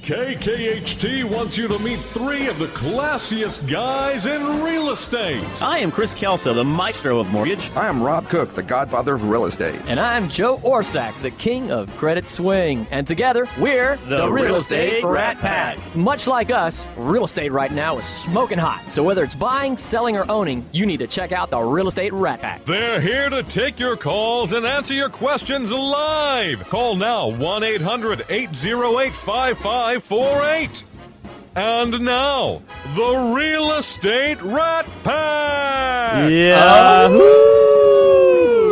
KKHT wants you to meet three of the classiest guys in real estate. I am Chris Kelso, the maestro of mortgage. I am Rob Cook, the godfather of real estate. And I'm Joe Orsack, the king of credit swing. And together, we're the Real Estate Rat Pack. Much like us, real estate right now is smoking hot. So whether it's buying, selling, or owning, you need to check out the Real Estate Rat Pack. They're here to take your calls and answer your questions live. Call now, 1-800-808-5548. And now, the Real Estate Rat Pack! Yeah!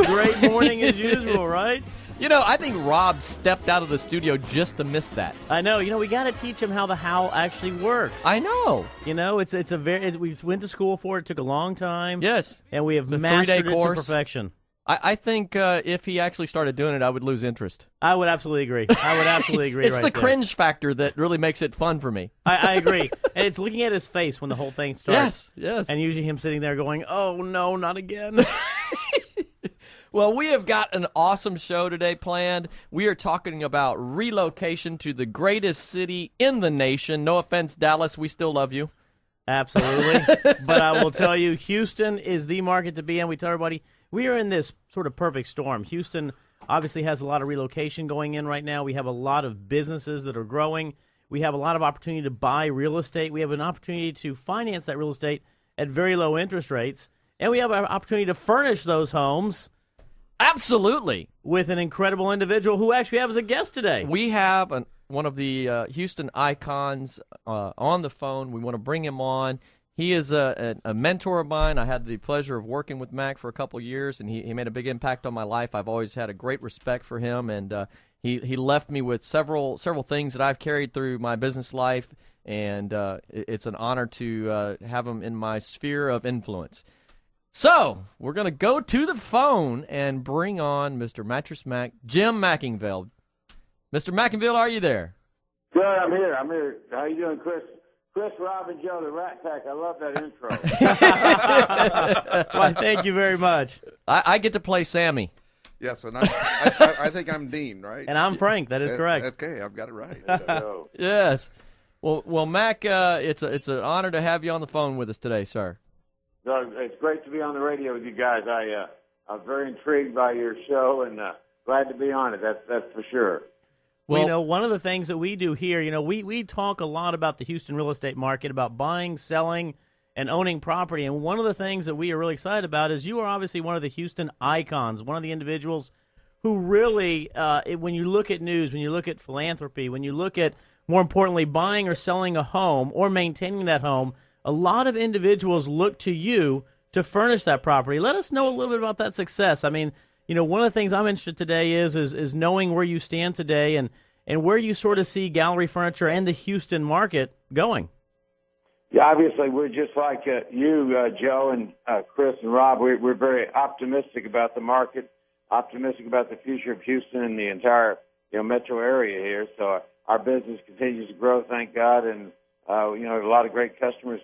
Great morning as usual, right? You know, I think Rob stepped out of the studio just to miss that. I know. You know, we got to teach him how the how actually works. I know. You know, we went to school for it. It took a long time. Yes. And we have It's a mastered 3-day it course. to perfection. I think if he actually started doing it, I would lose interest. I would absolutely agree. It's right the there. cringe factor that really makes it fun for me. I agree. And it's looking at his face when the whole thing starts. Yes. And usually him sitting there going, oh, no, not again. Well, we have got an awesome show today planned. We are talking about relocation to the greatest city in the nation. No offense, Dallas, we still love you. Absolutely. But I will tell you, Houston is the market to be in. We tell everybody we are in this sort of perfect storm. Houston obviously has a lot of relocation going in right now. We have a lot of businesses that are growing. We have a lot of opportunity to buy real estate. We have an opportunity to finance that real estate at very low interest rates. And we have an opportunity to furnish those homes. Absolutely. With an incredible individual who actually have as a guest today. We have one of the Houston icons on the phone. We want to bring him on. He is a mentor of mine. I had the pleasure of working with Mac for a couple of years, and he made a big impact on my life. I've always had a great respect for him, and he left me with several things that I've carried through my business life, and it's an honor to have him in my sphere of influence. So, we're going to go to the phone and bring on Mr. Mattress Mac, Jim Mcingvale. Mr. Mcingvale, are you there? Good, I'm here. How you doing, Chris? Chris, Rob, and Joe, the Rat Pack. I love that intro. Why, thank you very much. I get to play Sammy. Yes, and I think I'm Dean, right? And I'm Frank. That is correct. Okay, I've got it right. Yes. Well, Mac, it's an honor to have you on the phone with us today, sir. It's great to be on the radio with you guys. I'm very intrigued by your show and glad to be on it. That's for sure. Well, you know, one of the things that we do here, you know, we talk a lot about the Houston real estate market, about buying, selling, and owning property. And one of the things that we are really excited about is you are obviously one of the Houston icons, one of the individuals who really, when you look at news, when you look at philanthropy, when you look at, more importantly, buying or selling a home or maintaining that home, a lot of individuals look to you to furnish that property. Let us know a little bit about that success. I mean, you know, one of the things I'm interested today is knowing where you stand today and where you sort of see gallery furniture and the Houston market going. Yeah, obviously we're just like you, Joe, and Chris and Rob. We're very optimistic about the market, optimistic about the future of Houston and the entire metro area here. So our business continues to grow, thank God, and we have a lot of great customers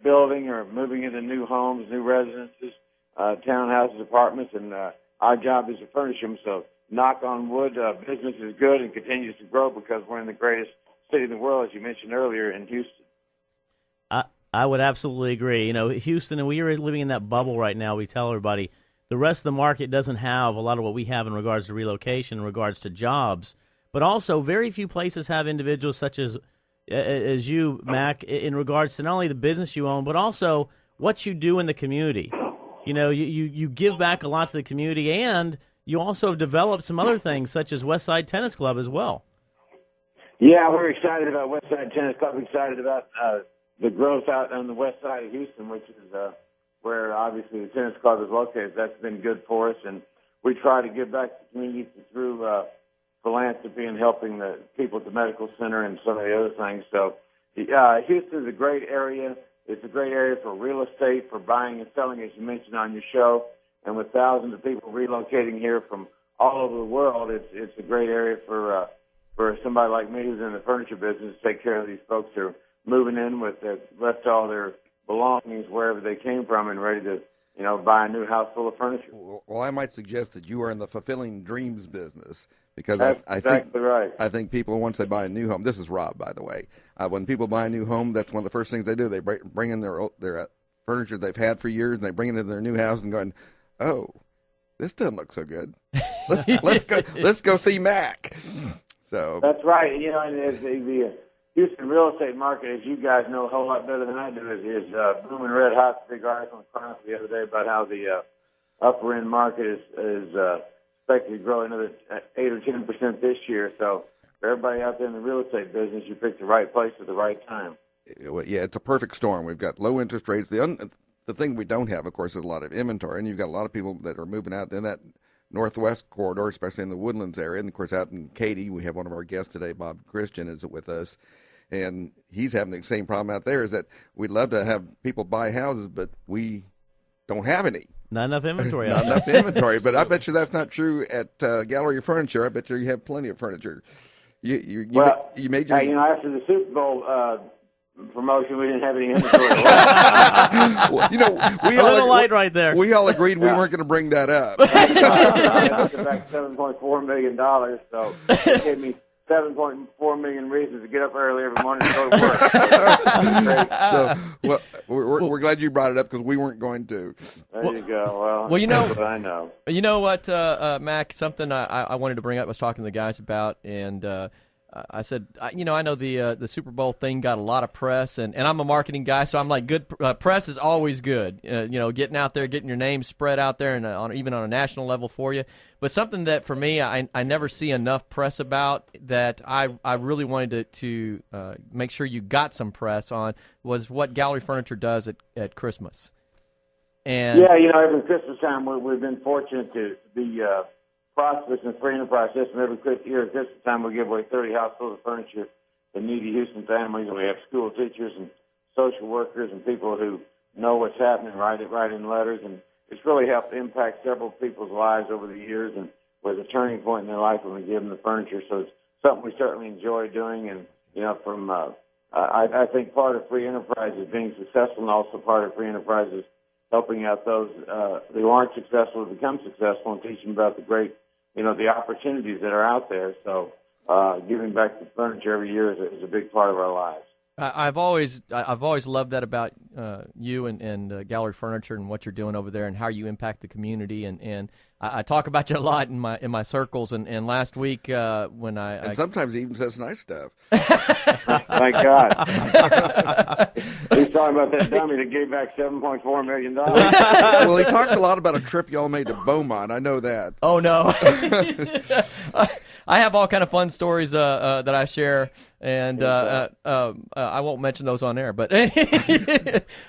building or moving into new homes, new residences, townhouses, apartments, and our job is to furnish them. So knock on wood, business is good and continues to grow because we're in the greatest city in the world, as you mentioned earlier, in Houston. I would absolutely agree. You know, Houston, and we are living in that bubble right now. We tell everybody the rest of the market doesn't have a lot of what we have in regards to relocation, in regards to jobs, but also very few places have individuals such as you, Mac, in regards to not only the business you own, but also what you do in the community. You know, you give back a lot to the community, and you also have developed some other things, such as Westside Tennis Club as well. Yeah, we're excited about Westside Tennis Club, excited about the growth out on the west side of Houston, which is where obviously the tennis club is located. That's been good for us, and we try to give back to the community through philanthropy and helping the people at the medical center and some of the other things. So Houston is a great area. It's a great area for real estate, for buying and selling, as you mentioned on your show. And with thousands of people relocating here from all over the world, it's a great area for somebody like me who's in the furniture business to take care of these folks who are moving in with left all their belongings wherever they came from and ready to buy a new house full of furniture. Well, I might suggest that you are in the fulfilling dreams business because That's I exactly think right. I think people, once they buy a new home, this is Rob, by the way. When people buy a new home, that's one of the first things they do. They bring in their furniture they've had for years, and they bring it into their new house and going, "Oh, this doesn't look so good. Let's go see Mac." So that's right. And the Houston real estate market, as you guys know a whole lot better than I do, is booming red hot. Big article in the Chronicle the other day about how the upper end market is expected to grow another 8 or 10% this year. So for everybody out there in the real estate business, you picked the right place at the right time. Yeah, it's a perfect storm. We've got low interest rates. The thing we don't have, of course, is a lot of inventory, and you've got a lot of people that are moving out in that northwest corridor, especially in the Woodlands area. And, of course, out in Katy, we have one of our guests today, Bob Christian, is with us. And he's having the same problem out there, is that we'd love to have people buy houses, but we don't have any. Not enough inventory. Not enough inventory. But I bet you that's not true at Gallery Furniture. I bet you have plenty of furniture. You made your... after the Super Bowl promotion, we didn't have any inventory. Well, we a little light right there. We all agreed we weren't going to bring that up. I took back $7.4 million, so it gave me 7.4 million reasons to get up early every morning and go to work. So, well, we're glad you brought it up because we weren't going to. There you go. Well, that's what I know. You know what, Mac? Something I wanted to bring up. I was talking to the guys about, and I said, I know the Super Bowl thing got a lot of press, and I'm a marketing guy, so I'm like, good press is always good. Getting out there, getting your name spread out there, and even on a national level for you. But something that for me, I never see enough press about that I really wanted to make sure you got some press on was what Gallery Furniture does at Christmas. And every Christmas time we've been fortunate to be prosperous in the free enterprise system. Every year at Christmas time we give away 30 households of furniture to needy Houston families, and we have school teachers and social workers and people who know what's happening, write in letters, and it's really helped impact several people's lives over the years, and was a turning point in their life when we give them the furniture. So it's something we certainly enjoy doing, and I think part of free enterprise is being successful, and also part of free enterprise is helping out those who aren't successful to become successful and teaching about the great, the opportunities that are out there. So giving back to furniture every year is a big part of our lives. I've always loved that about you and Gallery Furniture and what you're doing over there and how you impact the community, and I talk about you a lot in my circles, and last week when and sometimes he even says nice stuff. Thank God. He's talking about that dummy that gave back $7.4 million. Well, he talks a lot about a trip y'all made to Beaumont. I know that. Oh no. I have all kind of fun stories that I share, and I won't mention those on air. But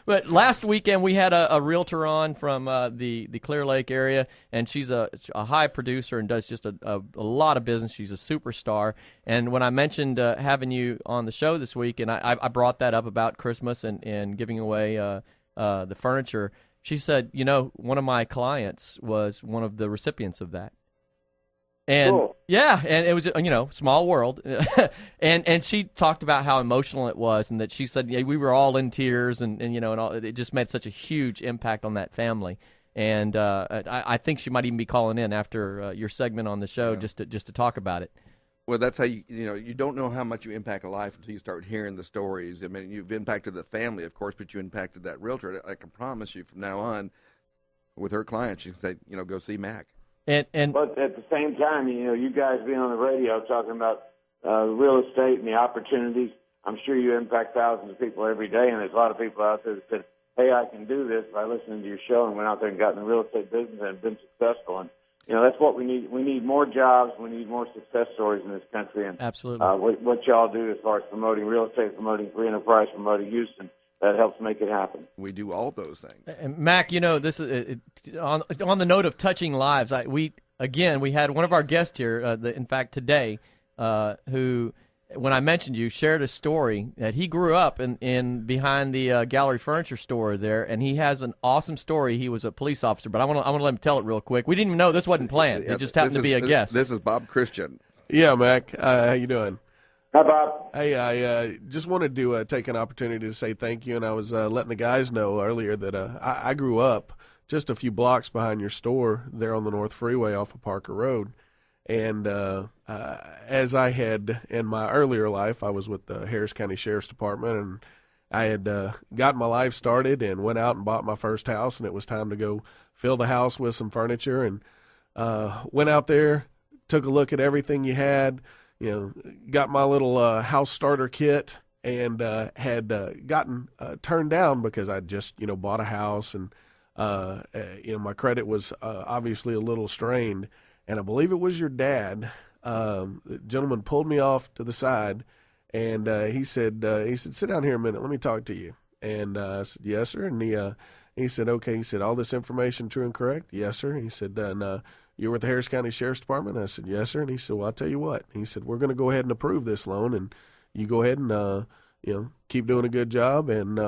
but last weekend we had a realtor on from the Clear Lake area, and she's a high producer and does just a lot of business. She's a superstar. And when I mentioned having you on the show this week, and I brought that up about Christmas and giving away the furniture, she said, one of my clients was one of the recipients of that. And cool. Yeah, and it was small world, and she talked about how emotional it was, and that she said we were all in tears, and all, it just made such a huge impact on that family. And I think she might even be calling in after your segment on the show just to talk about it. Well, that's how you don't know how much you impact a life until you start hearing the stories. I mean, you've impacted the family, of course, but you impacted that realtor. I can promise you from now on, with her clients, she can say, go see Mac. But at the same time, you guys being on the radio talking about real estate and the opportunities, I'm sure you impact thousands of people every day, and there's a lot of people out there that said, hey, I can do this by listening to your show, and went out there and got in the real estate business and been successful. And that's what we need. We need more jobs. We need more success stories in this country. And absolutely, what y'all do as far as promoting real estate, promoting free enterprise, promoting Houston, that helps make it happen. We do all those things. And Mac, this is on the note of touching lives. We had one of our guests here, in fact today, who, when I mentioned you, shared a story that he grew up in behind the Gallery Furniture store there, and he has an awesome story. He was a police officer, but I want to let him tell it real quick. We didn't even know this wasn't planned. It just happened to be a guest. This is Bob Christian. Yeah, Mac. How you doing? Hi, Bob. Hey, I just wanted to take an opportunity to say thank you, and I was letting the guys know earlier that I grew up just a few blocks behind your store there on the North Freeway off of Parker Road. And as I had in my earlier life, I was with the Harris County Sheriff's Department, and I had got my life started and went out and bought my first house, and it was time to go fill the house with some furniture. And went out there, took a look at everything you had, got my little house starter kit, and had gotten turned down because I just bought a house, and my credit was obviously a little strained. And I believe it was your dad. The gentleman pulled me off to the side, and he said, sit down here a minute. Let me talk to you. And I said, yes, sir. And he said, okay. He said, all this information true and correct? Yes, sir. He said, and you're with the Harris County Sheriff's Department? I said, yes, sir. And he said, well, I'll tell you what. He said, we're going to go ahead and approve this loan, and you go ahead and keep doing a good job and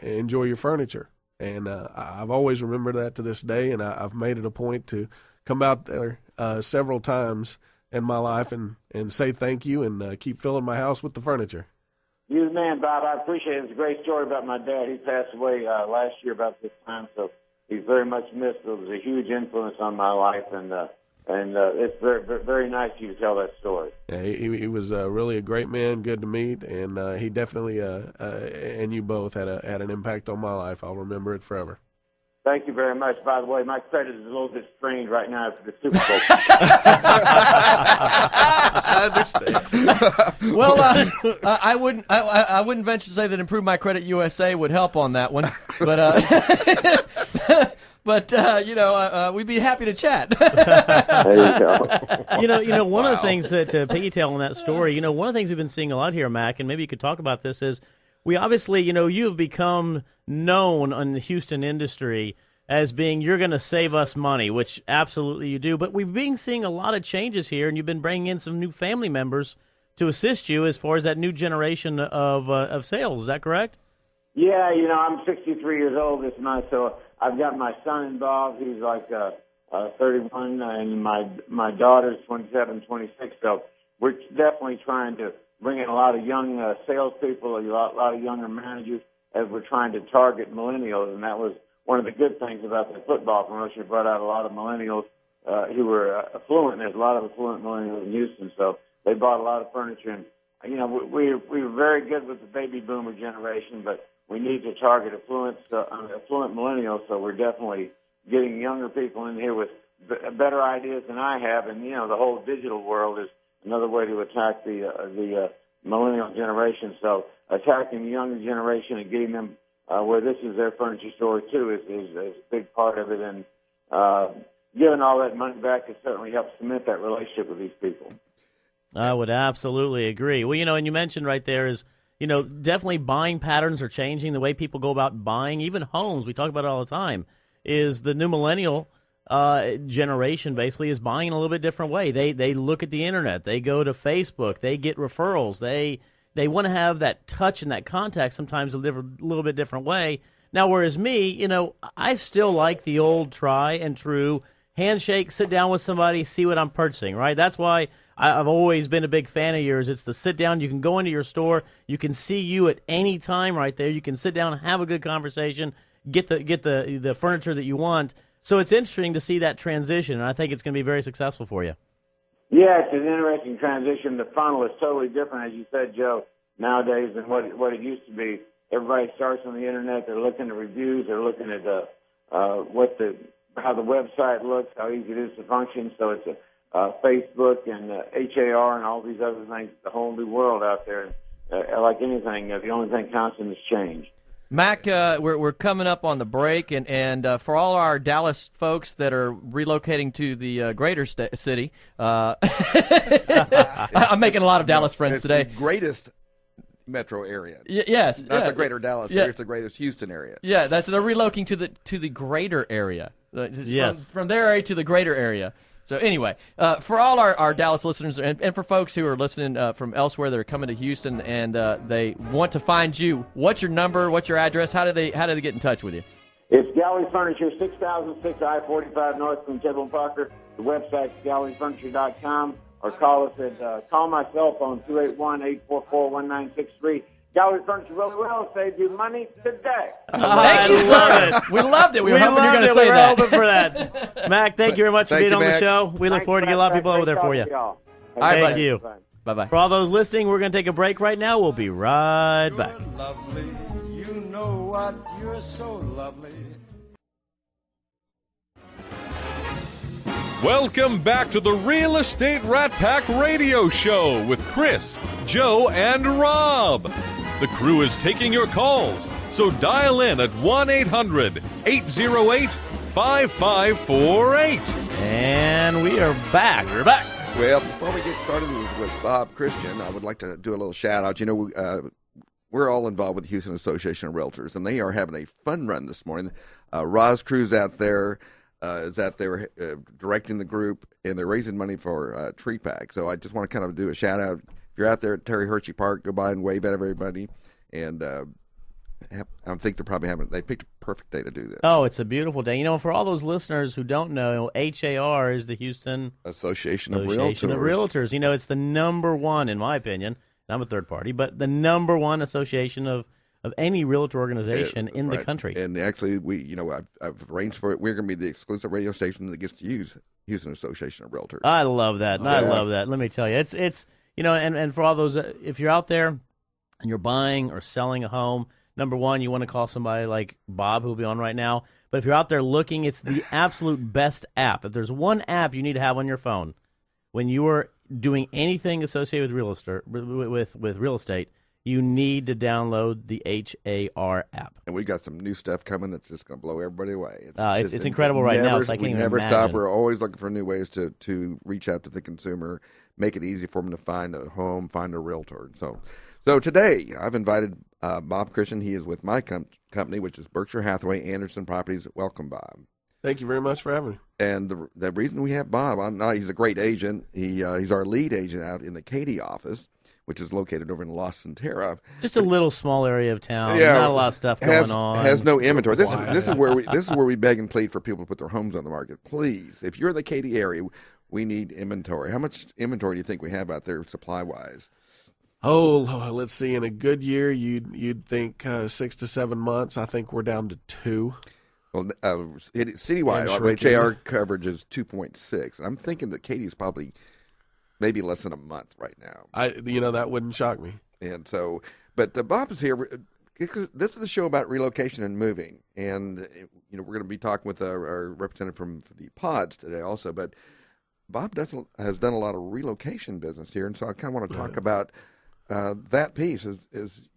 enjoy your furniture. And I've always remembered that to this day, and I've made it a point to come out there several times in my life and say thank you and keep filling my house with the furniture. You're the man, Bob. I appreciate it. It's a great story about my dad. He passed away last year about this time, so he's very much missed. It was a huge influence on my life, and it's very, very nice of you to tell that story. Yeah, he was really a great man, good to meet, and he definitely, and you both, had an impact on my life. I'll remember it forever. Thank you very much. By the way, my credit is a little bit strained right now after the Super Bowl. I understand. Well, I wouldn't venture to say that Improve My Credit USA would help on that one, but we'd be happy to chat. There you go. One of the things that to piggytail on that story, one of the things we've been seeing a lot here, Mac, and maybe you could talk about this, is we obviously, you have become known in the Houston industry as being, you're going to save us money, which absolutely you do. But we've been seeing a lot of changes here, and you've been bringing in some new family members to assist you as far as that new generation of sales. Is that correct? Yeah, I'm 63 years old this month, so I've got my son involved. He's like 31, and my daughter's 27, 26. So we're definitely trying to bring in a lot of young salespeople, a lot of younger managers, as we're trying to target millennials. And that was one of the good things about the football promotion. It brought out a lot of millennials who were affluent. There's a lot of affluent millennials in Houston, so they bought a lot of furniture. And, we were very good with the baby boomer generation, but we need to target affluent millennials, so we're definitely getting younger people in here with better ideas than I have. And, the whole digital world is another way to attack the millennial generation. So attacking the younger generation and getting them where this is their furniture store too is a big part of it. And giving all that money back has certainly helped cement that relationship with these people. I would absolutely agree. Well, and you mentioned right there is, definitely buying patterns are changing. The way people go about buying, even homes, we talk about it all the time, is the new millennial generation basically is buying in a little bit different way. They look at the internet. They go to Facebook. They get referrals. They want to have that touch and that contact sometimes a little bit different way. Now, whereas me, I still like the old try and true handshake, sit down with somebody, see what I'm purchasing, right? That's why I've always been a big fan of yours. It's the sit down. You can go into your store. You can see you at any time right there. You can sit down and have a good conversation, get the furniture that you want. So it's interesting to see that transition, and I think it's going to be very successful for you. Yeah, it's an interesting transition. The funnel is totally different, as you said, Joe, nowadays than what it used to be. Everybody starts on the internet. They're looking at reviews. They're looking at how the website looks, how easy it is to function. So it's Facebook and HAR and all these other things. It's a whole new world out there. Like anything, the only thing constant is change. Mac, we're coming up on the break, and for all our Dallas folks that are relocating to the greater city, I'm making a lot of Dallas friends today. The greatest metro area. Yes, not the greater Dallas area. It's the greatest Houston area. Yeah, they're relocating to the greater area. Yes, from their area to the greater area. So anyway, for all our Dallas listeners and for folks who are listening from elsewhere that are coming to Houston and they want to find you, what's your number? What's your address? How do they get in touch with you? It's Gallery Furniture, 6006 I-45 North from Tibble Parker. The website's galleryfurniture.com, or call us at call my cell phone 281-844-1963. Gallery Furniture really well. Save you money today. Thank you, love sir. We loved it. We were hoping you were loved going to it. say We were that. hoping for that. Mac, thank you very much for Thank being you, on the Mac. show. We look forward to getting a lot of people over there for you. All right, Thank buddy. you. Bye-bye. For all those listening, we're going to take a break right now. We'll be right back. You're lovely. You know what? You're so lovely. Welcome back to the Real Estate Rat Pack Radio Show with Chris, Joe, and Rob. The crew is taking your calls, so dial in at 1-800-808-5548. And we are back. We're back. Well, before we get started with Bob Christian, I would like to do a little shout out. You know, we're all involved with the Houston Association of Realtors, and they are having a fun run this morning. Roz Cruz out there is out there directing the group, and they're raising money for Tree Pack. So I just want to kind of do a shout out. If you're out there at Terry Hershey Park, go by and wave at everybody. And I think they picked a perfect day to do this. Oh, it's a beautiful day. You know, for all those listeners who don't know, HAR is the Houston Association of Realtors. You know, it's the number one, in my opinion. I'm a third party, but the number one association of any realtor organization in the country. And actually, I've arranged for it. We're going to be the exclusive radio station that gets to use Houston Association of Realtors. I love that. I love that. Let me tell you, it's you know, and for all those, if you're out there and you're buying or selling a home, number one, you want to call somebody like Bob, who'll be on right now. But if you're out there looking, it's the absolute best app. If there's one app you need to have on your phone when you are doing anything associated with real estate, you need to download the HAR app. And we got some new stuff coming that's just going to blow everybody away. It's incredible right now. So I can't we even never imagine. stop. We're always looking for new ways to reach out to the consumer, make it easy for them to find a home, find a realtor. So today I've invited Bob Christian. He is with my company, which is Berkshire Hathaway Anderson Properties. Welcome, Bob. Thank you very much for having me. And the reason we have Bob, he's a great agent. He's our lead agent out in the Katy office, which is located over in La Centera. Just a little small area of town. Not a lot of stuff going on. Has no inventory. This is where we beg and plead for people to put their homes on the market. Please, if you're in the Katy area, we need inventory. How much inventory do you think we have out there supply wise? Oh, let's see. In a good year, you'd think 6 to 7 months. I think we're down to 2. Well, citywide, our HAR coverage is 2.6. I'm thinking that Katy's probably maybe less than a month right now. That wouldn't shock me. And so, but Bob is here. This is the show about relocation and moving, and we're going to be talking with our representative from the pods today also. But Bob has done a lot of relocation business here, and so I kind of want to talk about that piece.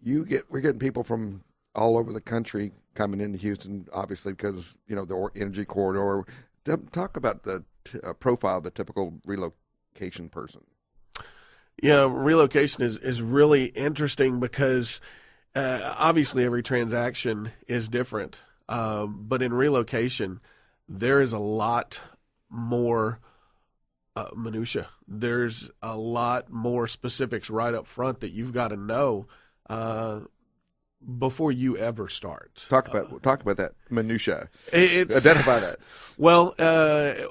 We're getting people from all over the country coming into Houston, obviously because the energy corridor. Talk about the profile of the typical relocation person. Yeah, relocation is really interesting because obviously every transaction is different. But in relocation, there is a lot more minutia. There's a lot more specifics right up front that you've got to know before you ever start. Talk about that minutia. Identify that. Well,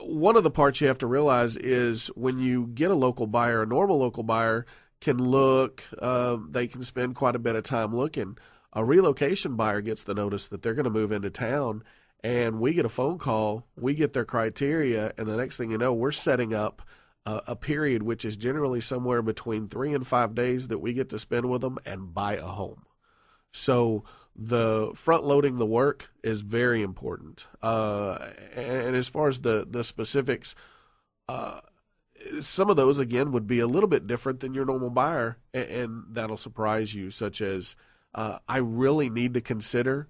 one of the parts you have to realize is when you get a local buyer, a normal local buyer can look, they can spend quite a bit of time looking. A relocation buyer gets the notice that they're going to move into town, and we get a phone call, we get their criteria, and the next thing you know, we're setting up a period which is generally somewhere between 3 and 5 days that we get to spend with them and buy a home. So the front loading the work is very important. And as far as the specifics, some of those, again, would be a little bit different than your normal buyer, and that'll surprise you, such as I really need to consider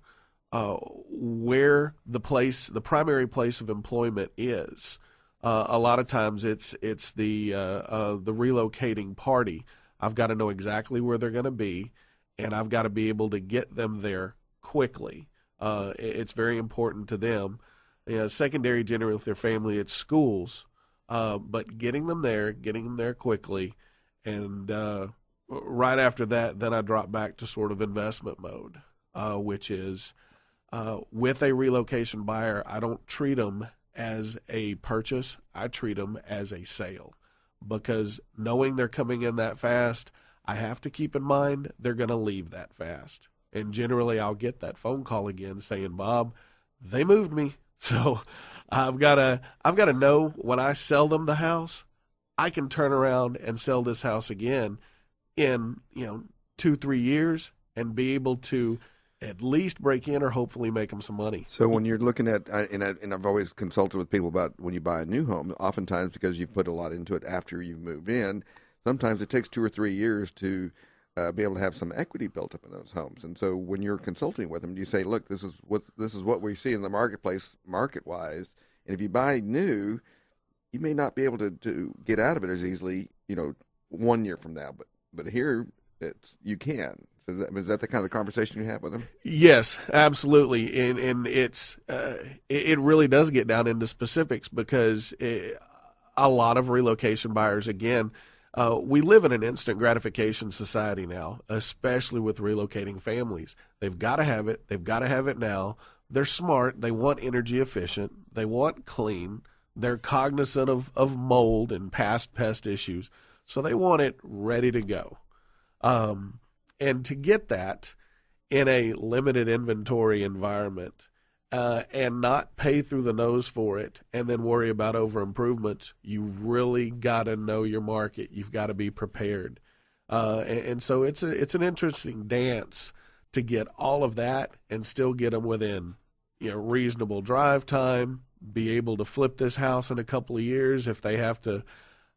where the primary place of employment is. A lot of times it's the relocating party. I've got to know exactly where they're going to be, and I've got to be able to get them there quickly. It's very important to them. Secondary, generally with their family, it's schools, but getting them there quickly, and right after that, then I drop back to sort of investment mode, which is with a relocation buyer, I don't treat them as a purchase. I treat them as a sale, because knowing they're coming in that fast, I have to keep in mind they're going to leave that fast. And generally I'll get that phone call again saying, Bob, they moved me. So I've got to know when I sell them the house, I can turn around and sell this house again in 2-3 years and be able to at least break in or hopefully make them some money. So when you're looking at, and I've always consulted with people about when you buy a new home, oftentimes because you've put a lot into it after you move in, sometimes it takes 2 or 3 years to be able to have some equity built up in those homes. And so when you're consulting with them, you say, look, this is what we see in the marketplace, market-wise, and if you buy new, you may not be able to get out of it as easily, 1 year from now. But here, you can. So is that the kind of conversation you have with them? Yes, absolutely. And it really does get down into specifics because a lot of relocation buyers, again, we live in an instant gratification society now, especially with relocating families. They've got to have it. They've got to have it now. They're smart. They want energy efficient. They want clean. They're cognizant of mold and past pest issues. So they want it ready to go. And to get that in a limited inventory environment and not pay through the nose for it and then worry about over improvements, you really got to know your market. You've got to be prepared. And so it's an interesting dance to get all of that and still get them within reasonable drive time, be able to flip this house in a couple of years if they have to.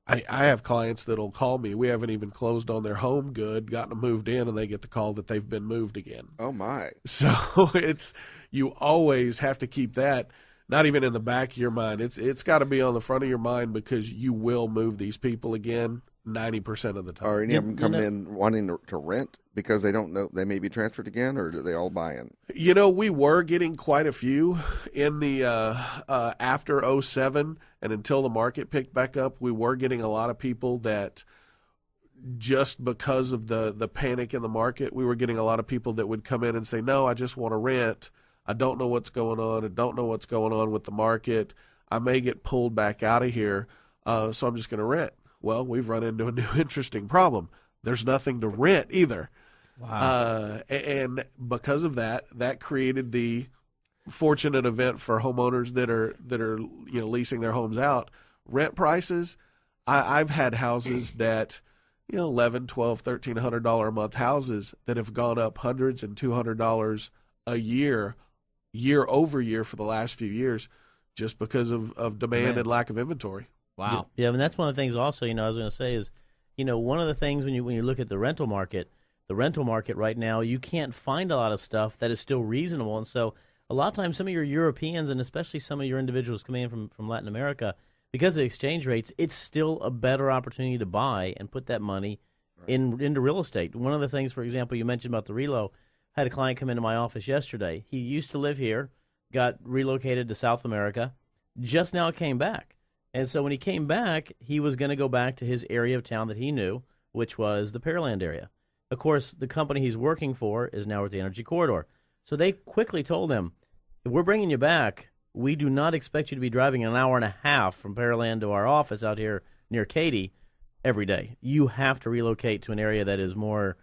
I have clients that'll call me. We haven't even closed on their home good, gotten them moved in, and they get the call that they've been moved again. Oh, my. So you always have to keep that not even in the back of your mind. It's got to be on the front of your mind because you will move these people again 90% of the time. Are any of them coming in wanting to rent because they don't know they may be transferred again, or do they all buy in? We were getting quite a few in the after 07 and until the market picked back up. We were getting a lot of people that just because of the panic in the market, we were getting a lot of people that would come in and say, no, I just want to rent. I don't know what's going on. I don't know what's going on with the market. I may get pulled back out of here, so I'm just going to rent. Well, we've run into a new interesting problem. There's nothing to rent either. Wow. And because of that created the fortunate event for homeowners that are leasing their homes out. Rent prices, I've had houses that $1,100, $1,200, $1,300 a month houses that have gone up hundreds and $200 a year over year for the last few years, just because of demand and lack of inventory. Wow. Yeah, and that's one of the things also, I was going to say is, one of the things when you look at the rental market right now, you can't find a lot of stuff that is still reasonable. And so a lot of times some of your Europeans and especially some of your individuals coming in from Latin America, because of the exchange rates, it's still a better opportunity to buy and put that money into real estate. One of the things, for example, you mentioned about the relo, I had a client come into my office yesterday. He used to live here, got relocated to South America, just now came back. And so when he came back, he was going to go back to his area of town that he knew, which was the Pearland area. Of course, the company he's working for is now at the Energy Corridor. So they quickly told him, if we're bringing you back, we do not expect you to be driving an hour and a half from Pearland to our office out here near Katy every day. You have to relocate to an area that is more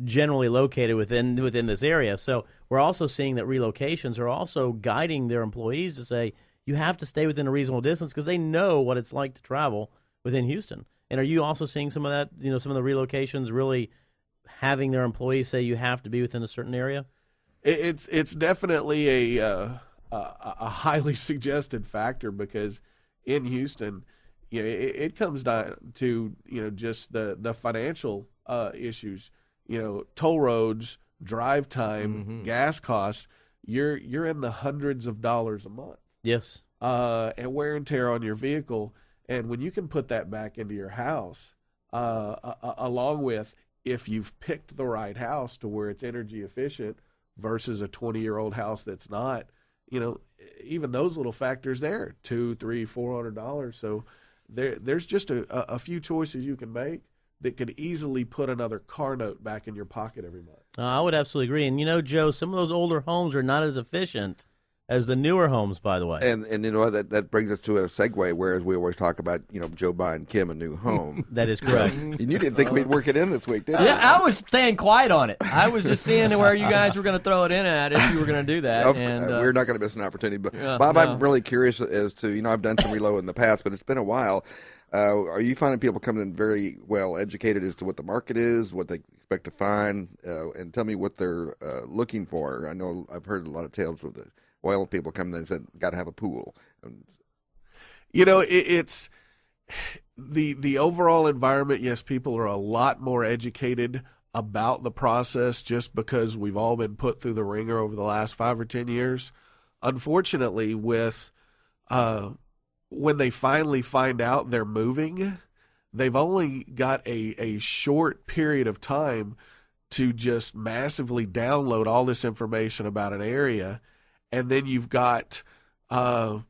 generally located within this area. So we're also seeing that relocations are also guiding their employees to say, you have to stay within a reasonable distance because they know what it's like to travel within Houston. And are you also seeing some of that, some of the relocations really having their employees say you have to be within a certain area? It's definitely a highly suggested factor because in Houston, it comes down to just the financial issues. Toll roads, drive time, gas costs. You're in the hundreds of dollars a month. Yes. And wear and tear on your vehicle. And when you can put that back into your house, along with if you've picked the right house to where it's energy efficient versus a 20-year-old house that's not, even those little factors there, $200, $300, $400. So there's just a few choices you can make that could easily put another car note back in your pocket every month. I would absolutely agree. And Joe, some of those older homes are not as efficient as the newer homes, by the way. And you know that brings us to a segue. Whereas we always talk about Joe buying Kim a new home. That is correct. And you didn't think we'd work it in this week, did you? Yeah, I was staying quiet on it. I was just seeing where you guys were going to throw it in at if you were going to do that. We're not going to miss an opportunity. But Bob, no. I'm really curious as to I've done some reload in the past, but it's been a while. Are you finding people coming in very well educated as to what the market is, what they expect to find, and tell me what they're looking for? I know I've heard a lot of tales of the oil people coming in and said, got to have a pool. It's the overall environment. Yes, people are a lot more educated about the process just because we've all been put through the ringer over the last 5 or 10 years. Unfortunately, with when they finally find out they're moving, they've only got a short period of time to just massively download all this information about an area. And then you've got, I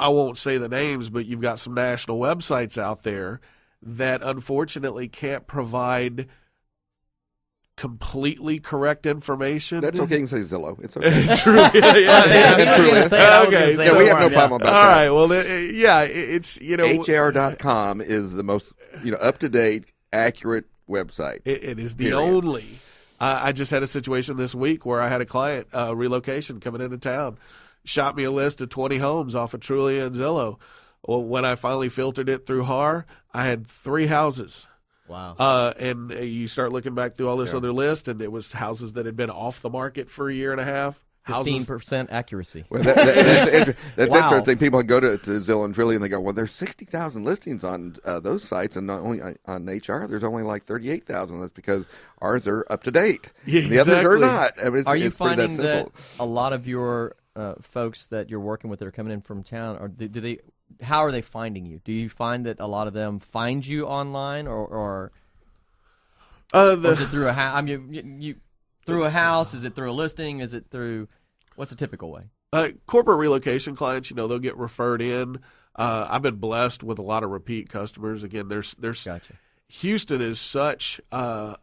won't say the names, but you've got some national websites out there that unfortunately can't provide completely correct information. That's okay. You can say Zillow. It's okay. True. Okay. Yeah, we have no problem about that. All right. Well, it's HR.com is the most up to date, accurate website. It is the only. I just had a situation this week where I had a client relocation coming into town, shot me a list of 20 homes off of Trulia and Zillow. Well, when I finally filtered it through HAR, I had 3 houses. Wow. And you start looking back through all this other list, and it was houses that had been off the market for a year and a half. 15% accuracy. Well, that's interesting. People go to Zillow and Trulia and they go, well, there's 60,000 listings on those sites, and not only on HR, there's only like 38,000. That's because ours are up to date. Yeah, the others are not. I mean, are you it's pretty finding that simple. a lot of your folks that you're working with that are coming in from town, or do they? How are they finding you? Do you find that a lot of them find you online, or is it through a house? I mean, you through a house? Is it through a listing? Is it through what's a typical way? Corporate relocation clients, they'll get referred in. I've been blessed with a lot of repeat customers. Again, there's Gotcha. Houston is such a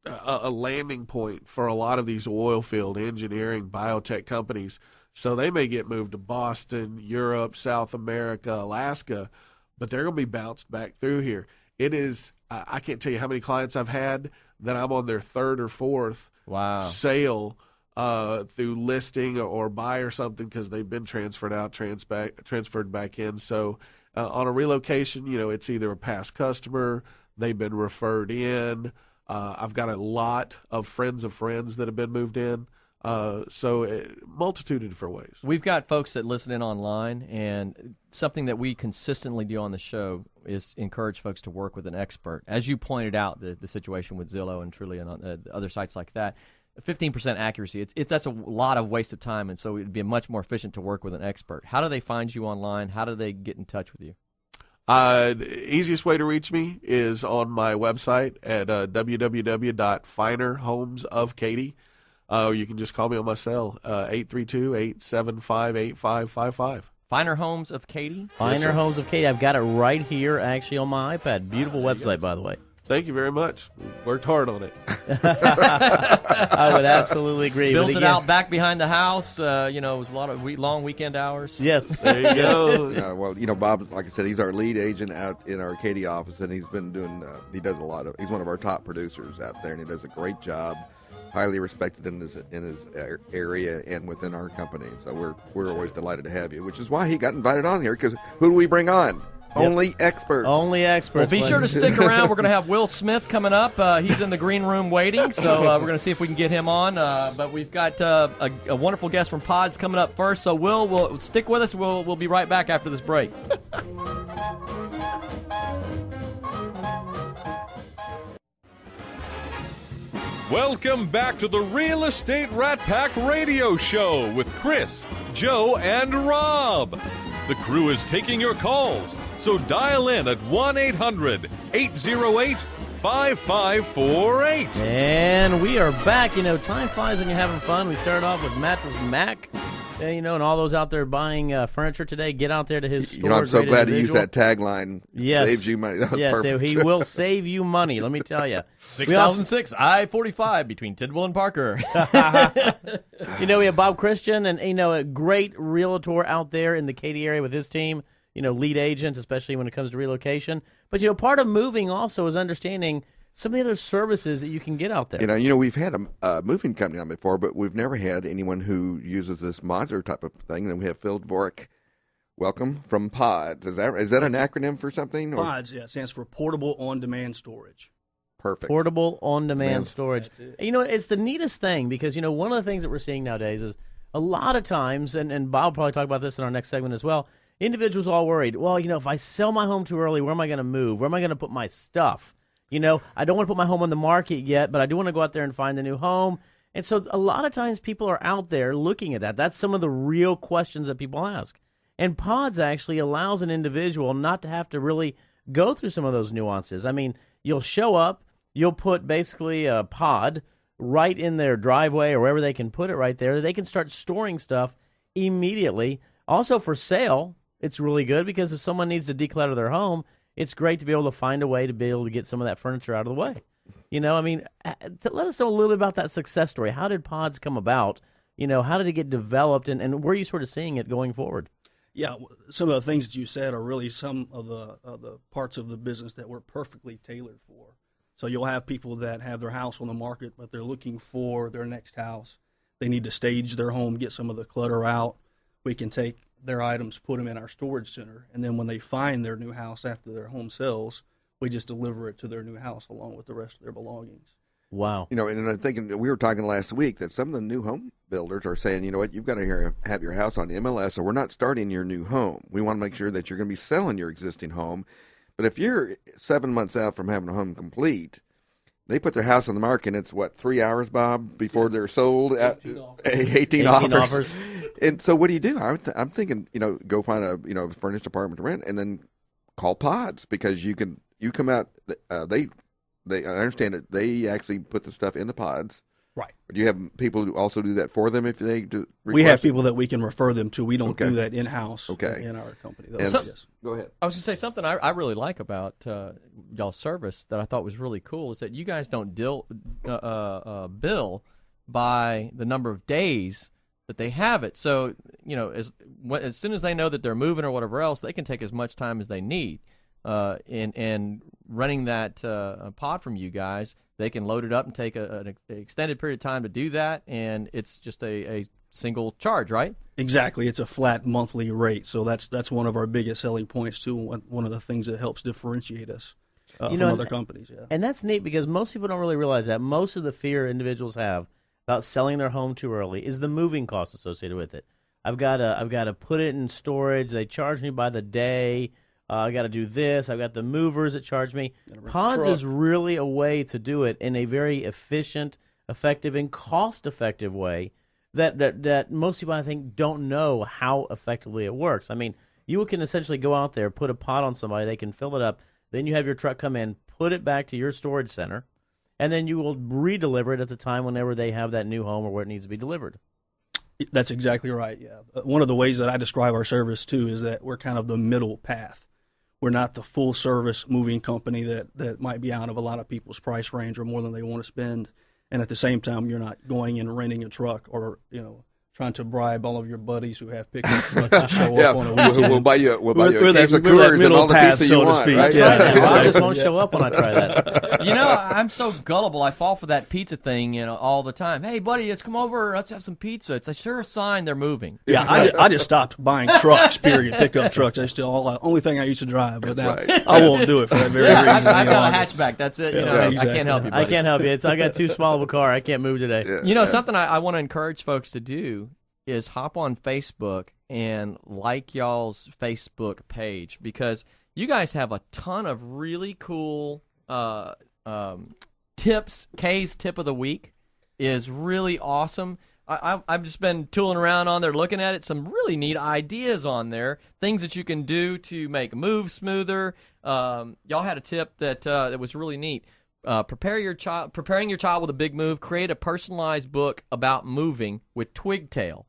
landing point for a lot of these oil field engineering biotech companies. So they may get moved to Boston, Europe, South America, Alaska, but they're going to be bounced back through here. It is, I can't tell you how many clients I've had that I'm on their 3rd or 4th sale through listing or buy or something because they've been transferred out, transferred back in. So on a relocation, it's either a past customer, they've been referred in. I've got a lot of friends that have been moved in. So multitude of different ways. We've got folks that listen in online, and something that we consistently do on the show is encourage folks to work with an expert. As you pointed out, the situation with Zillow and Trulia and other sites like that, 15% accuracy, that's a lot of waste of time, and so it would be much more efficient to work with an expert. How do they find you online? How do they get in touch with you? The easiest way to reach me is on my website at www.finerhomesofkaty. Or you can just call me on my cell, 832-875-8555. Finer Homes of Katy? Finer Homes of Katy. I've got it right here, actually, on my iPad. Beautiful website, by the way. Thank you very much. Worked hard on it. I would absolutely agree. Built it out back behind the house. It was a lot of long weekend hours. Yes. There you go. Well, Bob, like I said, he's our lead agent out in our Katy office, and he's been doing, he's one of our top producers out there, and he does a great job. Highly respected in his area and within our company. So we're always delighted to have you, which is why he got invited on here, because who do we bring on? Yep. Only experts. Only experts. Well, be sure to stick around. We're going to have Will Smith coming up. He's in the green room waiting, so we're going to see if we can get him on. But we've got a wonderful guest from Pods coming up first. So we'll stick with us. We'll be right back after this break. Welcome back to the Real Estate Rat Pack Radio Show with Chris, Joe, and Rob. The crew is taking your calls, so dial in at 1-800-808-5548. And we are back. Time flies when you're having fun. We started off with Mattress Mac Yeah, and all those out there buying furniture today, get out there to his store. I'm so Great glad to use individual. that tagline. Yes. Saves you money. That was Yes, perfect. he will save you money, let me tell you. 6006 I-45 between Tidwell and Parker. We have Bob Christian, and a great realtor out there in the Katy area with his team. Lead agent, especially when it comes to relocation. But part of moving also is understanding some of the other services that you can get out there. We've had a moving company on before, but we've never had anyone who uses this modular type of thing. And we have Phil Dvorak. Welcome from PODS. Is that an acronym for something? Or? PODS, yeah, it stands for Portable On-Demand Storage. Perfect. Portable on-demand storage. It's the neatest thing because, one of the things that we're seeing nowadays is a lot of times, and Bob will probably talk about this in our next segment as well, individuals are all worried, well, if I sell my home too early, where am I going to move? Where am I going to put my stuff? I don't want to put my home on the market yet, but I do want to go out there and find a new home. And so a lot of times people are out there looking at that. That's some of the real questions that people ask. And PODS actually allows an individual not to have to really go through some of those nuances. I mean, you'll show up, you'll put basically a pod right in their driveway or wherever they can put it right there. They can start storing stuff immediately. Also for sale, it's really good because if someone needs to declutter their home, it's great to be able to find a way to be able to get some of that furniture out of the way. Let us know a little bit about that success story. How did PODS come about? How did it get developed, and where are you sort of seeing it going forward? Yeah, some of the things that you said are really some of the parts of the business that we're perfectly tailored for. So you'll have people that have their house on the market, but they're looking for their next house. They need to stage their home, get some of the clutter out. We can take their items, put them in our storage center, and then when they find their new house after their home sells, we just deliver it to their new house along with the rest of their belongings. Wow. And I'm thinking, we were talking last week that some of the new home builders are saying, you've got to have your house on the MLS, so we're not starting your new home. We want to make sure that you're going to be selling your existing home. But if you're 7 months out from having a home complete, they put their house on the market, and it's, 3 hours, Bob, before they're sold? 18 offers. And so what do you do? I'm thinking, go find a furnished apartment to rent and then call PODS because you come out, I understand that they actually put the stuff in the pods. Right. Do you have people who also do that for them if they do? We have people that we can refer them to. We don't Okay. do that in-house Okay. in our company. And Yes. Go ahead. I was going to say something I really like about y'all's service that I thought was really cool is that you guys don't bill by the number of days that they have it. So, as soon as they know that they're moving or whatever else, they can take as much time as they need. And running that pod from you guys, they can load it up and take an extended period of time to do that, and it's just a single charge, right? Exactly. It's a flat monthly rate. So that's one of our biggest selling points, too, one of the things that helps differentiate us from other companies. Yeah. And that's neat because most people don't really realize that. Most of the fear individuals have about selling their home too early is the moving costs associated with it. I've got to put it in storage. They charge me by the day. I got to do this. I've got the movers that charge me. PODS is really a way to do it in a very efficient, effective, and cost-effective way that most people, I think, don't know how effectively it works. I mean, you can essentially go out there, put a pod on somebody, they can fill it up, then you have your truck come in, put it back to your storage center, and then you will redeliver it at the time whenever they have that new home or where it needs to be delivered. That's exactly right, yeah. One of the ways that I describe our service, too, is that we're kind of the middle path. We're not the full-service moving company that might be out of a lot of people's price range or more than they want to spend. And at the same time, you're not going and renting a truck or, trying to bribe all of your buddies who have pickup trucks to show up on a weekend. We'll buy you a We're case of that Coors and all the path, pizza so you to want, speak. right? Yeah. I just won't show up when I try that. I'm so gullible. I fall for that pizza thing, all the time. Hey, buddy, let's come over. Let's have some pizza. It's a sure sign they're moving. Yeah, I just stopped buying trucks, period, pickup trucks. That's still the only thing I used to drive. But now I won't do it for that very reason. I've got a hatchback. That's it. Exactly. I can't help you, buddy. I can't help you. I got too small of a car. I can't move today. Something I want to encourage folks to do is hop on Facebook and like y'all's Facebook page because you guys have a ton of really cool tips. Kay's tip of the week is really awesome. I've just been tooling around on there looking at it. Some really neat ideas on there, things that you can do to make moves smoother. Y'all had a tip that was really neat. Preparing your child with a big move. Create a personalized book about moving with Twigtail.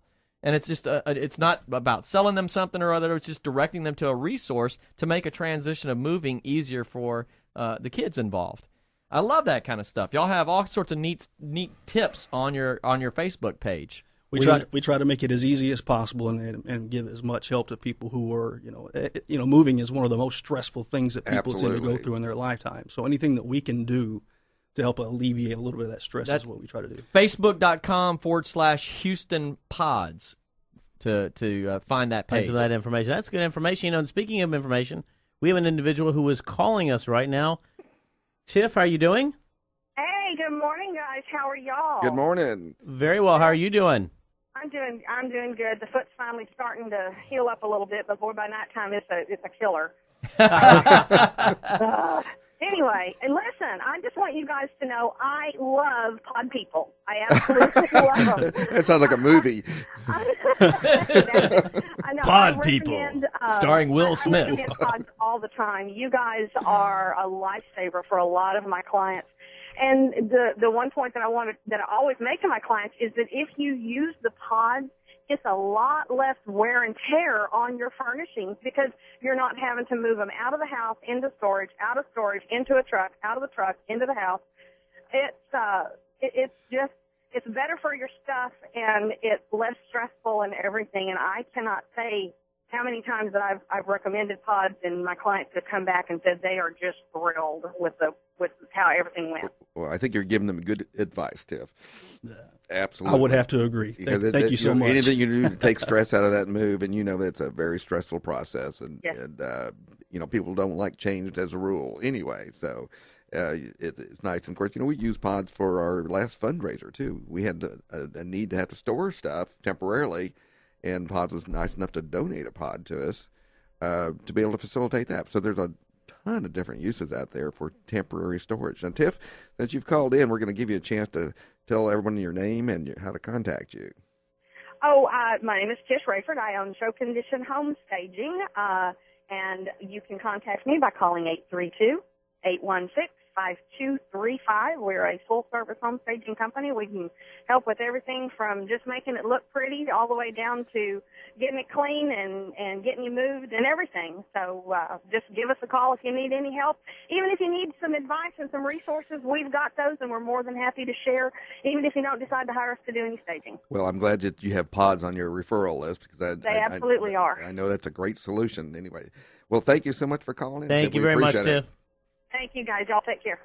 And it's just it's not about selling them something or other. It's just directing them to a resource to make a transition of moving easier for the kids involved. I love that kind of stuff. Y'all have all sorts of neat tips on your Facebook page. We try to make it as easy as possible and give as much help to people who are, moving is one of the most stressful things that people tend to go through in their lifetime. So anything that we can do to help alleviate a little bit of that stress is what we try to do. Facebook.com/Houston Pods to find that page. Find some of that information. That's good information. And speaking of information, we have an individual who is calling us right now. Tiff, how are you doing? Hey, good morning, guys. How are y'all? Good morning. Very well. How are you doing? I'm doing good. The foot's finally starting to heal up a little bit, but boy, by nighttime it's a killer. Anyway, and listen, I just want you guys to know I love pod people. I absolutely love them. That sounds like a movie. I know, Pod people, starring Will Smith. I recommend pods all the time. You guys are a lifesaver for a lot of my clients. And the one point that I always make to my clients is that if you use the pods, it's a lot less wear and tear on your furnishings because you're not having to move them out of the house into storage, out of storage into a truck, out of the truck into the house. It's better for your stuff and it's less stressful and everything. And I cannot say how many times that I've recommended pods and my clients have come back and said they are just thrilled with how everything went. Well, I think you're giving them good advice, Tiff. Absolutely. I would have to agree. Thank you so much. Anything you do to take stress out of that move, and that's a very stressful process, and people don't like change as a rule anyway. So it's nice. And of course, we use pods for our last fundraiser too. We had a need to have to store stuff temporarily, and Pods was nice enough to donate a pod to us to be able to facilitate that. So there's a ton of different uses out there for temporary storage. And Tiff, since you've called in, we're going to give you a chance to tell everyone your name and how to contact you. Oh, my name is Tish Rayford. I own Show Condition Home Staging, and you can contact me by calling 832-816-5235. We're a full-service home staging company. We can help with everything from just making it look pretty all the way down to getting it clean and getting you moved and everything. So just give us a call if you need any help. Even if you need some advice and some resources, we've got those, and we're more than happy to share, even if you don't decide to hire us to do any staging. Well, I'm glad that you have Pods on your referral list because they absolutely are. I know that's a great solution anyway. Well, thank you so much for calling in. Thank you very much, Tiff. Thank you, guys. Y'all take care.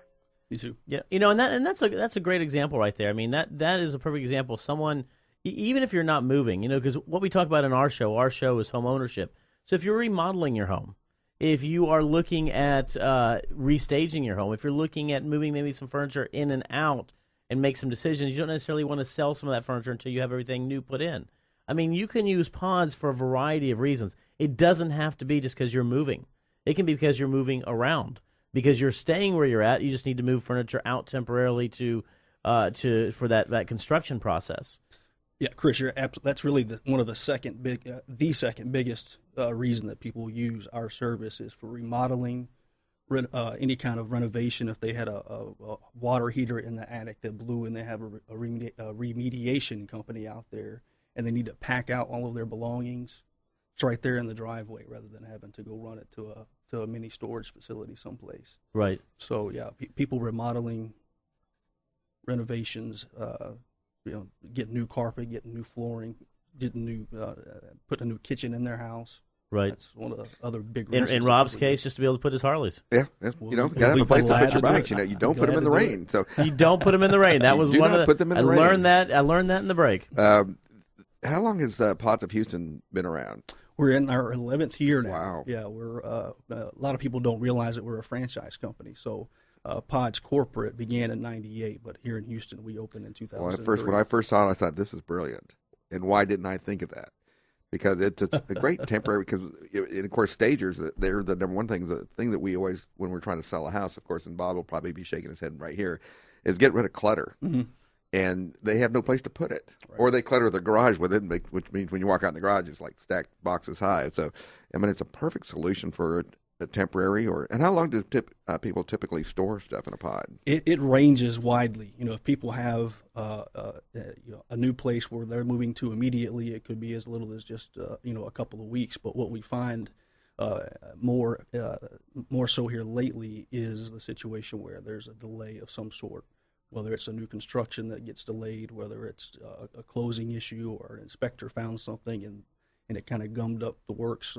You too. Yeah, and that's a great example right there. I mean, that is a perfect example of someone, even if you're not moving, because what we talk about in our show is home ownership. So if you're remodeling your home, if you are looking at restaging your home, if you're looking at moving maybe some furniture in and out and make some decisions, you don't necessarily want to sell some of that furniture until you have everything new put in. I mean, you can use pods for a variety of reasons. It doesn't have to be just because you're moving. It can be because you're moving around. Because you're staying where you're at, you just need to move furniture out temporarily for that construction process. Yeah, Chris, that's really one of the second biggest reason that people use our service is for remodeling, any kind of renovation. If they had a water heater in the attic that blew and they have a remediation company out there and they need to pack out all of their belongings, it's right there in the driveway rather than having to go run it to a mini storage facility someplace. Right. So yeah, people remodeling, renovations, getting new carpet, getting new flooring, putting a new kitchen in their house. Right. That's one of the other big reasons. In Rob's case, just to be able to put his Harleys. Yeah. You got to have a place to put your bags. You don't put them in the rain. So you don't put them in the rain. That was one of the. Put them in the rain. I learned that in the break. How long has Pods of Houston been around? We're in our 11th year now. Wow. Yeah, we're a lot of people don't realize that we're a franchise company. So Pods Corporate began in '98, but here in Houston we opened in 2003. Well, when I first saw it, I thought this is brilliant. And why didn't I think of that? Because it's a great temporary. Because and of course, stagers, they're the number one thing. The thing that we always, when we're trying to sell a house, of course, and Bob will probably be shaking his head right here, is get rid of clutter. Mm-hmm. And they have no place to put it. Right. Or they clutter the garage with it, which means when you walk out in the garage, it's like stacked boxes high. So, I mean, it's a perfect solution for a temporary, and how long do people typically store stuff in a pod? It ranges widely. If people have a new place where they're moving to immediately, it could be as little as just a couple of weeks. But what we find more so here lately is the situation where there's a delay of some sort, whether it's a new construction that gets delayed, whether it's a closing issue or an inspector found something and it kind of gummed up the works.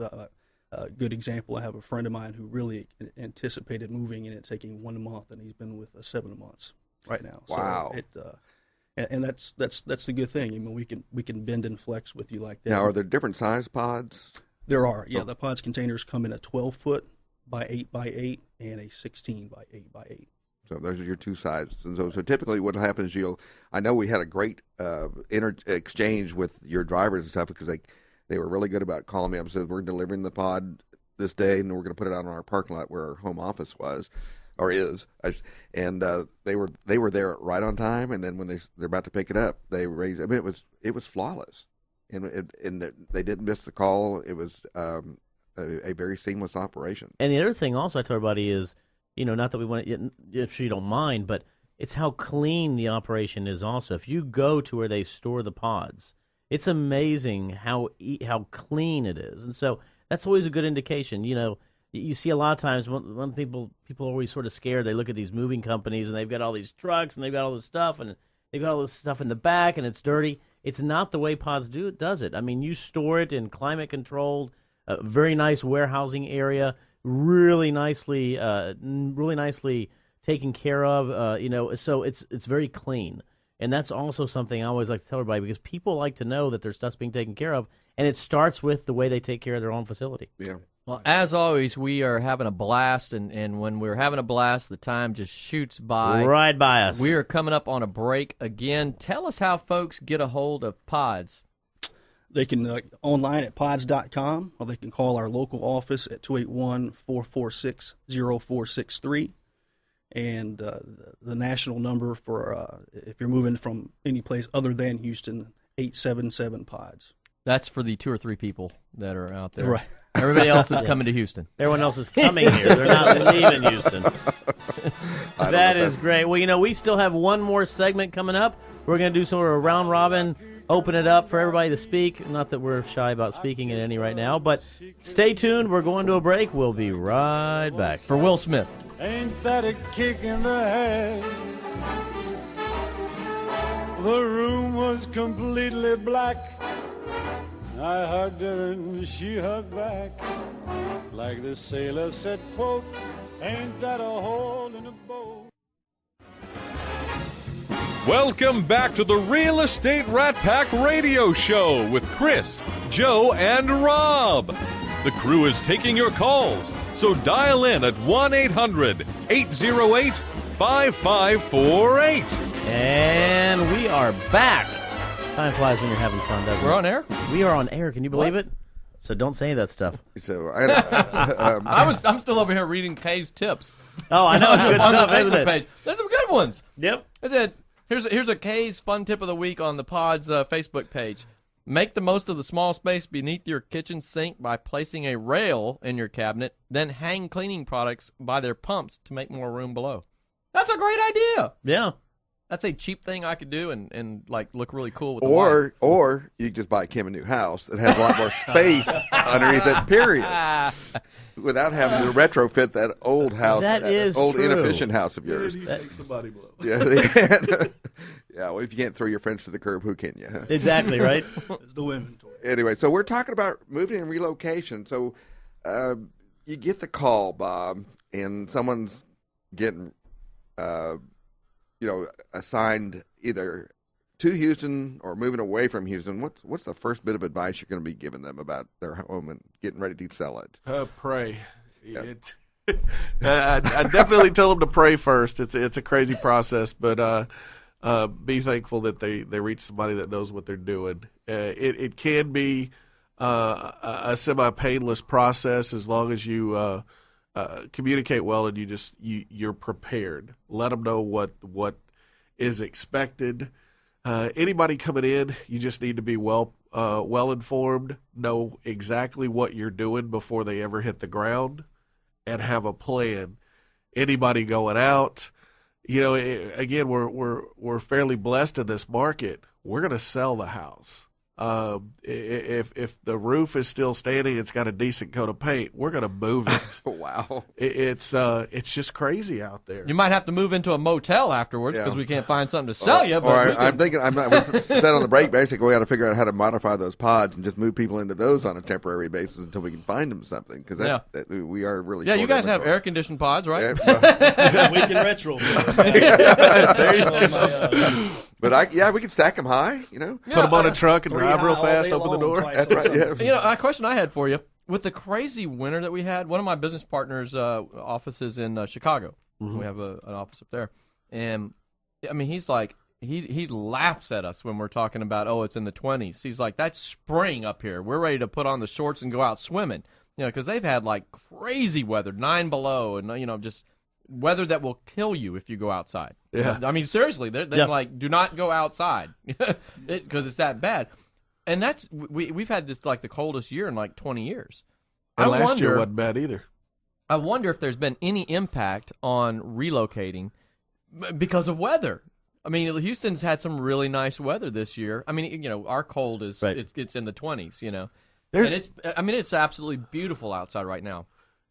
A good example, I have a friend of mine who really anticipated moving and it taking 1 month, and he's been with us 7 months right now. Wow. So and that's the good thing. I mean, we can bend and flex with you like that. Now, are there different size pods? There are. Yeah, the pods containers come in a 12-foot by 8x8 and a 16 by 8x8. So those are your two sizes. And so typically what happens, I know we had a great exchange with your drivers and stuff because they were really good about calling me up and said, we're delivering the pod this day and we're going to put it out on our parking lot where our home office was or is. And they were there right on time. And then when they're about to pick it up, they raised. I mean, it was flawless, and they didn't miss the call. It was a very seamless operation. And the other thing also I tell everybody is, not that we want to, if you don't mind, but it's how clean the operation is also. If you go to where they store the pods, it's amazing how clean it is. And so that's always a good indication. You see a lot of times when people are always sort of scared. They look at these moving companies and they've got all these trucks and they've got all this stuff and they've got all this stuff in the back and it's dirty. It's not the way Pods does it. I mean, you store it in climate controlled, very nice warehousing area, really nicely taken care of. So it's very clean. And that's also something I always like to tell everybody because people like to know that their stuff's being taken care of, and it starts with the way they take care of their own facility. Yeah. Well, as always, we are having a blast, and when we're having a blast, the time just shoots by. Right by us. We are coming up on a break again. Tell us how folks get a hold of Pods. They can online at pods.com, or they can call our local office at 281-446-0463. And the national number for if you're moving from any place other than Houston, 877-PODS. That's for the 2 or 3 people that are out there. Right. Everybody else is coming to Houston. Everyone else is coming here. They're not leaving Houston. That is great. Well, we still have one more segment coming up. We're going to do sort of a round robin, open it up for everybody to speak. Not that we're shy about speaking at any right now, but stay tuned. We're going to a break. We'll be right back. For Will Smith. Ain't that a kick in the head? The room was completely black. I hugged her and she hugged back. Like the sailor said, quote, ain't that a hole in a boat? Welcome back to the Real Estate Rat Pack Radio Show with Chris, Joe, and Rob. The crew is taking your calls, so dial in at 1-800-808-5548. And we are back. Time flies when you're having fun, doesn't it? We're on air? We are on air. Can you believe it? So don't say that stuff. So I'm still over here reading Kay's tips. Oh, I know. It's good on stuff, the isn't Facebook it? page. There's some good ones. Yep. That's it. Here's a Kay's fun tip of the week on the Pods Facebook page. Make the most of the small space beneath your kitchen sink by placing a rail in your cabinet, then hang cleaning products by their pumps to make more room below. That's a great idea. Yeah. That's a cheap thing I could do and look really cool with the wife. Or you could just buy Kim a new house that has a lot more space underneath it, period. Without having to retrofit that old house, That is old true. inefficient house of yours. He takes the body blow. Yeah. Yeah, well, if you can't throw your friends to the curb, who can you? Huh? Exactly, right? It's the inventory. Anyway, so we're talking about moving and relocation. So you get the call, Bob, and someone's getting, assigned either to Houston or moving away from Houston. What's the first bit of advice you're going to be giving them about their home and getting ready to sell it? Pray. Yep. I definitely tell them to pray first. It's a crazy process, but be thankful that they reach somebody that knows what they're doing. It can be a semi-painless process as long as you communicate well and you're prepared. Let them know what is expected. Anybody coming in, you just need to be well informed, know exactly what you're doing before they ever hit the ground, and have a plan. Anybody going out, again, we're fairly blessed in this market. We're going to sell the house. If the roof is still standing, it's got a decent coat of paint, we're going to move it. Wow. It's just crazy out there. You might have to move into a motel afterwards because Yeah. we can't find something to sell you. Or I'm thinking, we said on the break, basically, we got to figure out how to modify those pods and just move people into those on a temporary basis until we can find them something, because we are really Yeah, short you guys have inventory. air-conditioned pods, right? Yeah, We can retro. but we can stack them high, Put them on a truck and drive real fast, open the door. That's right, yeah. A question I had for you. With the crazy winter that we had, one of my business partners' offices in Chicago. Mm-hmm. We have an office up there. And, I mean, he's like, he laughs at us when we're talking about, it's in the 20s. He's like, that's spring up here. We're ready to put on the shorts and go out swimming. Because they've had, like, crazy weather, 9 below, and, just weather that will kill you if you go outside. Yeah. I mean, seriously, they're like, do not go outside because it's that bad. And that's we've had this like the coldest year in like 20 years. And last year wasn't bad either. I wonder if there's been any impact on relocating because of weather. I mean, Houston's had some really nice weather this year. I mean, our cold is it's in the 20s, and it's absolutely beautiful outside right now.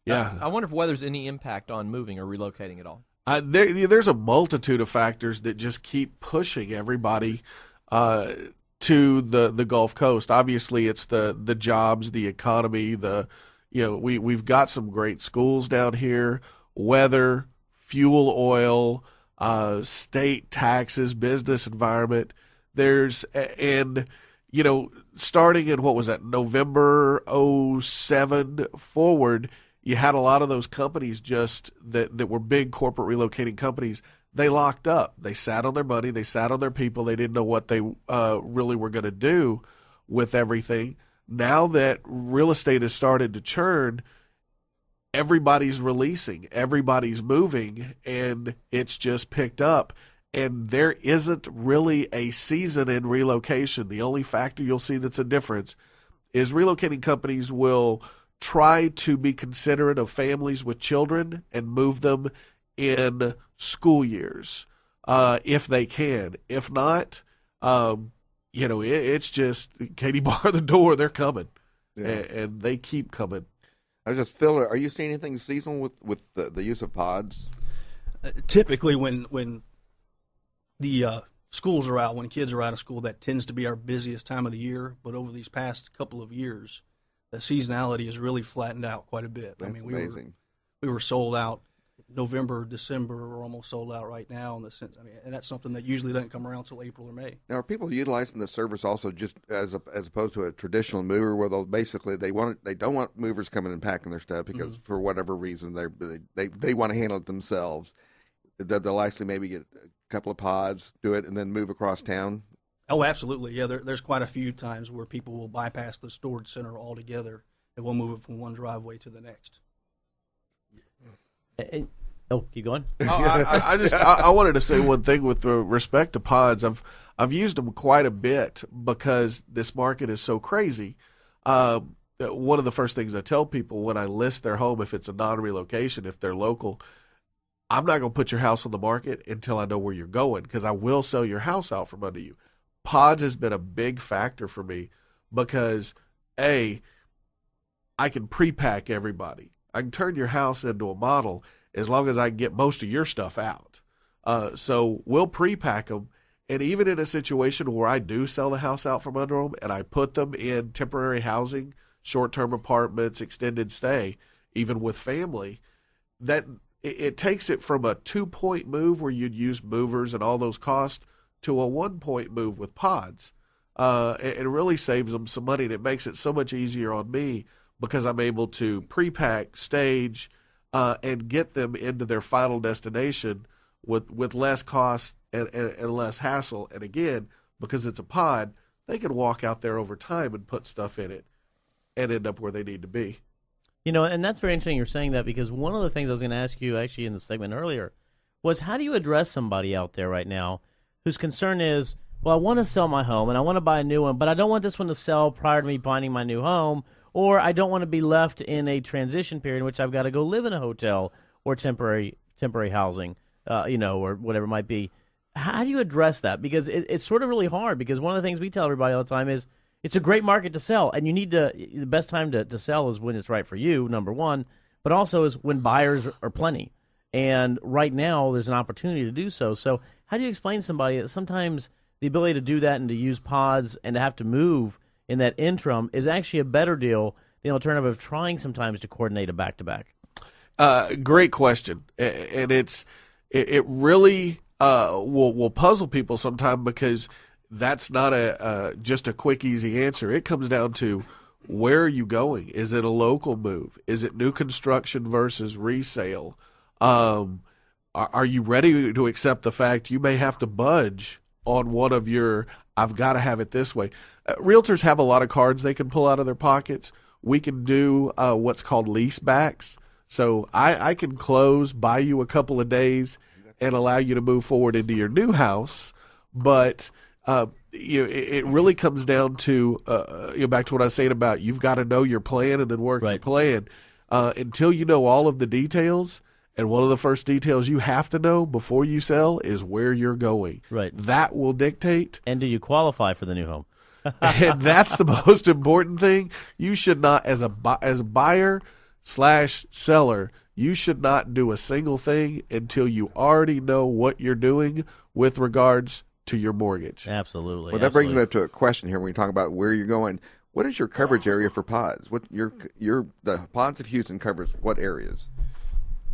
Yeah, I wonder if weather's any impact on moving or relocating at all. There's a multitude of factors that just keep pushing everybody to the Gulf Coast. Obviously, it's the jobs, the economy, we've got some great schools down here, weather, fuel oil, state taxes, business environment. Starting in what was that, November 2007 forward, you had a lot of those companies just that were big corporate relocating companies. They locked up. They sat on their money. They sat on their people. They didn't know what they really were going to do with everything. Now that real estate has started to churn, everybody's releasing, everybody's moving, and it's just picked up. And there isn't really a season in relocation. The only factor you'll see that's a difference is relocating companies will try to be considerate of families with children and move them in school years, if they can. If not, it's just Katie bar the door. They're coming, and they keep coming. Phil, are you seeing anything seasonal with the use of pods? Typically, when the schools are out, when kids are out of school, that tends to be our busiest time of the year. But over these past couple of years, the seasonality has really flattened out quite a bit. That's amazing. We were sold out November, December. We're almost sold out right now in the sense. And that's something that usually doesn't come around until April or May. Now, are people utilizing the service also just as opposed to a traditional mover, where they don't want movers coming and packing their stuff because for whatever reason they want to handle it themselves? They'll actually maybe get a couple of pods, do it, and then move across town. Oh, absolutely. Yeah, there's quite a few times where people will bypass the storage center altogether and we'll move it from one driveway to the next. Keep going. I wanted to say one thing with respect to pods. I've used them quite a bit because this market is so crazy. One of the first things I tell people when I list their home, if it's a non-relocation, if they're local, I'm not going to put your house on the market until I know where you're going, because I will sell your house out from under you. Pods has been a big factor for me because, I can pre-pack everybody. I can turn your house into a model as long as I can get most of your stuff out. So we'll pre-pack them. And even in a situation where I do sell the house out from under them and I put them in temporary housing, short-term apartments, extended stay, even with family, that it takes it from a 2-point move where you'd use movers and all those costs to a 1-point move with pods. It really saves them some money, and it makes it so much easier on me because I'm able to pre-pack, stage, and get them into their final destination with less cost and less hassle. And again, because it's a pod, they can walk out there over time and put stuff in it and end up where they need to be. And that's very interesting you're saying that, because one of the things I was going to ask you actually in the segment earlier was, how do you address somebody out there right now whose concern is, well, I want to sell my home and I want to buy a new one, but I don't want this one to sell prior to me finding my new home, or I don't want to be left in a transition period in which I've got to go live in a hotel or temporary housing, or whatever it might be. How do you address that? Because it's sort of really hard, because one of the things we tell everybody all the time is it's a great market to sell, and the best time to sell is when it's right for you, number one, but also is when buyers are plenty. And right now there's an opportunity to do so. So how do you explain to somebody that sometimes the ability to do that and to use pods and to have to move in that interim is actually a better deal than the alternative of trying sometimes to coordinate a back-to-back? Great question. And it really will puzzle people sometimes, because that's not just a quick, easy answer. It comes down to, where are you going? Is it a local move? Is it new construction versus resale? Are you ready to accept the fact you may have to budge on one of your, I've got to have it this way? Realtors have a lot of cards they can pull out of their pockets. We can do what's called lease backs. So I can close, buy you a couple of days, and allow you to move forward into your new house. But it really comes down to back to what I was saying about, you've got to know your plan and then work your plan. Until you know all of the details, and one of the first details you have to know before you sell is where you're going. Right. That will dictate. And do you qualify for the new home? And that's the most important thing. You should not, as a buyer/seller, you should not do a single thing until you already know what you're doing with regards to your mortgage. Absolutely. Well, that brings me up to a question here when you talk about where you're going. What is your coverage area for pods? The Pods of Houston covers what areas?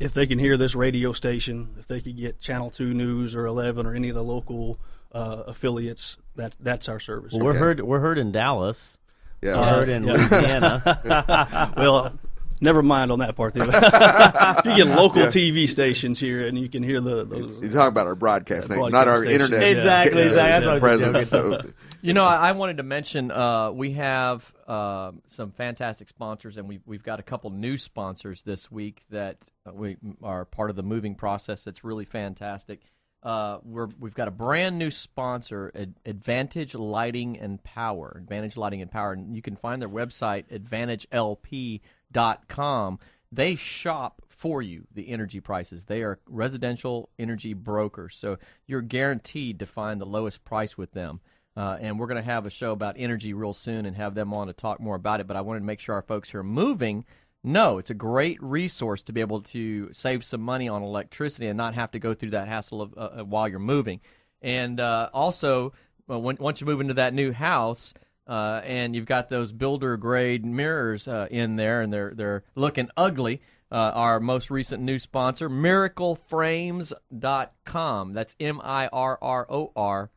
If they can hear this radio station, if they could get Channel 2 News or 11 or any of the local affiliates, that's our service. Well, we're heard in Dallas. Yeah. We're heard in Louisiana. Well, never mind on that part. You get local TV stations here, and you can hear those. You talk about our broadcast, not our station. internet. Exactly. That's what I was presence. joking. I wanted to mention we have some fantastic sponsors, and we've got a couple new sponsors this week that we are part of the moving process. That's really fantastic. We've got a brand new sponsor, Advantage Lighting and Power. Advantage Lighting and Power, and you can find their website, AdvantageLP.com. They shop for you the energy prices. They are residential energy brokers, so you're guaranteed to find the lowest price with them. And we're going to have a show about energy real soon and have them on to talk more about it. But I wanted to make sure our folks who are moving know it's a great resource to be able to save some money on electricity and not have to go through that hassle of while you're moving. And also, once you move into that new house and you've got those builder-grade mirrors in there and they're looking ugly, our most recent new sponsor, MiracleFrames.com. That's MIRRORCLE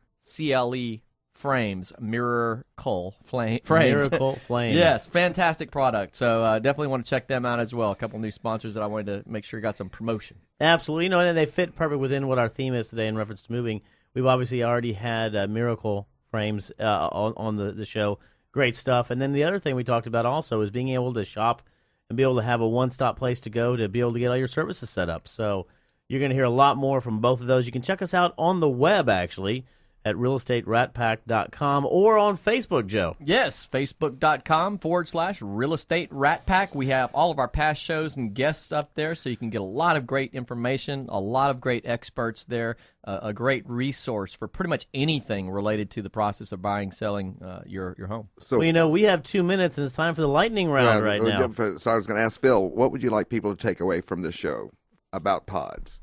Frames, Miracle Frames. Miracle Frames. Yes, fantastic product. So definitely want to check them out as well. A couple new sponsors that I wanted to make sure you got some promotion. Absolutely. And they fit perfect within what our theme is today in reference to moving. We've obviously already had Miracle Frames on the show. Great stuff. And then the other thing we talked about also is being able to shop and be able to have a one-stop place to go to be able to get all your services set up. So you're going to hear a lot more from both of those. You can check us out on the web, actually, at realestateratpack.com or on Facebook, Joe. Yes, facebook.com/Real Estate Rat Pack. We have all of our past shows and guests up there, so you can get a lot of great information, a lot of great experts there, a great resource for pretty much anything related to the process of buying, selling your home. So, we have 2 minutes, and it's time for the lightning round right now. So I was going to ask Phil, what would you like people to take away from this show about pods?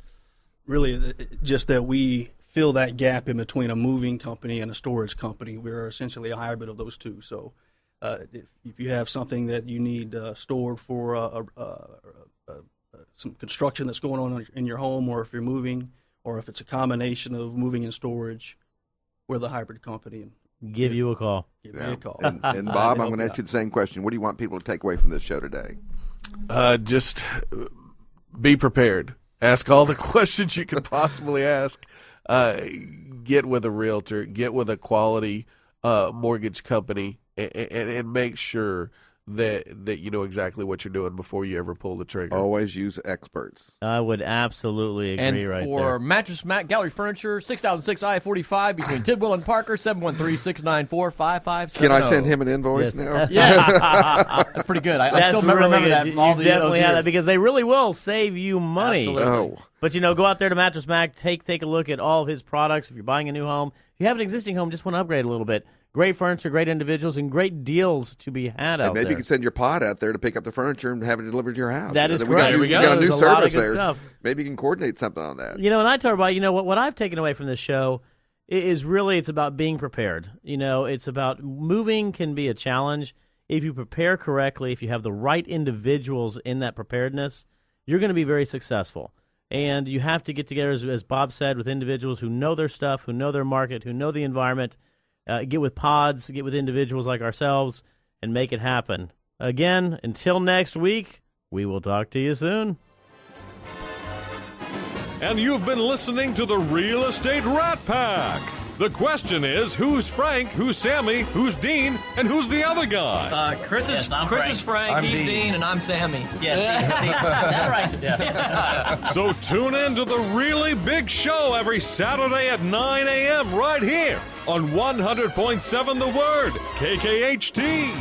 Really, just that we fill that gap in between a moving company and a storage company. We're essentially a hybrid of those two. So if you have something that you need stored for some construction that's going on in your home, or if you're moving, or if it's a combination of moving and storage, we're the hybrid company. And give you a call. Give me a call. And Bob, I'm going to ask you the same question. What do you want people to take away from this show today? Just be prepared. Ask all the questions you can possibly ask. Get with a realtor, get with a quality mortgage company, and make sure that you know exactly what you're doing before you ever pull the trigger. Always use experts. I would absolutely agree And right for there. Mattress Mac Gallery Furniture, 6006 I-45 between Tidwell and Parker, 713-694-5570. Can I send him an invoice Yes. now? Yeah. That's pretty good. I still really remember good. that You from all the definitely have years. that because they really will save you money. Absolutely. Oh. But, go out there to Mattress Mac, take a look at all of his products. If you're buying a new home, if you have an existing home, just want to upgrade a little bit. Great furniture, great individuals, and great deals to be had out Maybe there. you can send your pod out there to pick up the furniture and have it delivered to your house. That is We got correct. a new- There we go. We got a new There's a lot of service good there. stuff. Maybe you can coordinate something on that. And I tell everybody, what I've taken away from this show is really it's about being prepared. It's about moving can be a challenge. If you prepare correctly, if you have the right individuals in that preparedness, you're going to be very successful. And you have to get together, as Bob said, with individuals who know their stuff, who know their market, who know the environment. Get with pods, get with individuals like ourselves, and make it happen. Again, until next week, we will talk to you soon. And you've been listening to the Real Estate Rat Pack. The question is, who's Frank, who's Sammy, who's Dean, and who's the other guy? Chris is Frank, I'm he's Dean. Dean, and I'm Sammy. Yes, that's right. Yeah. So tune in to the really big show every Saturday at 9 a.m. right here on 100.7 The Word, KKHT.